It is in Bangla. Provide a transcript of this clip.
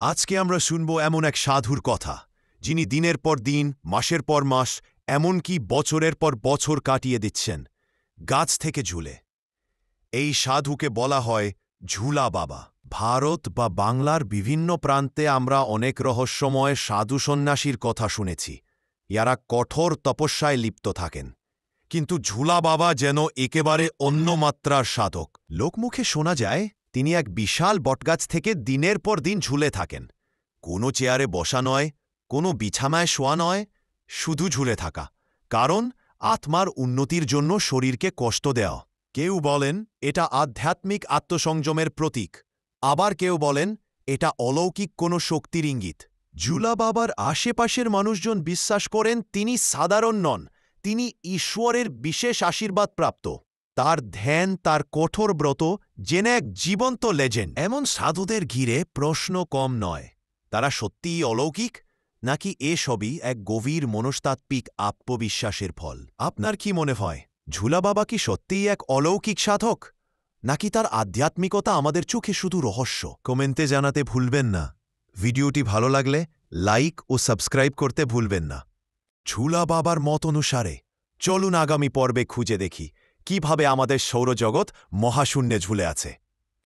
আজকে আমরা শুনব এমন এক সাধুর কথা, যিনি দিনের পর দিন, মাসের পর মাস, এমনকি বছরের পর বছর কাটিয়ে দিচ্ছেন গাছ থেকে ঝুলে। এই সাধুকে বলা হয় ঝুলা বাবা। ভারত বা বাংলার বিভিন্ন প্রান্তে আমরা অনেক রহস্যময় সাধু সন্ন্যাসীর কথা শুনেছি। ইয়ারা কঠোর তপস্যায় লিপ্ত থাকেন, কিন্তু ঝুলা বাবা যেন একেবারে অন্য মাত্রার সাধক। লোকমুখে শোনা যায় তিনি এক বিশাল বটগাছ থেকে দিনের পর দিন ঝুলে থাকেন। কোনো চেয়ারে বসা নয়, কোনো বিছানায় শোয়া নয়, শুধু ঝুলে থাকা, কারণ আত্মার উন্নতির জন্য শরীরকে কষ্ট দেওয়া। কেউ বলেন এটা আধ্যাত্মিক আত্মসংযমের প্রতীক, আবার কেউ বলেন এটা অলৌকিক কোনো শক্তির ইঙ্গিত। ঝুলা বাবার আশেপাশের মানুষজন বিশ্বাস করেন তিনি সাধারণ নন, তিনি ঈশ্বরের বিশেষ আশীর্বাদ প্রাপ্ত। তার ধ্যান, তার কঠোর ব্রত যেন এক জীবন্ত লেজেন্ড। এমন সাধুদের ঘিরে প্রশ্ন কম নয়, তারা সত্যিই অলৌকিক, নাকি এসবই এক গভীর মনস্তাত্ত্বিক আত্মবিশ্বাসের ফল? আপনার কি মনে হয়, ঝুলা বাবা কি সত্যিই এক অলৌকিক সাধক, নাকি তার আধ্যাত্মিকতা আমাদের চোখে শুধু রহস্য? কমেন্টে জানাতে ভুলবেন না। ভিডিওটি ভালো লাগলে লাইক ও সাবস্ক্রাইব করতে ভুলবেন না। ঝুলা বাবার মত অনুসারে চলুন আগামী পর্বে খুঁজে দেখি কিভাবে আমাদের সৌরজগৎ মহাশূন্যে ঝুলে আছে।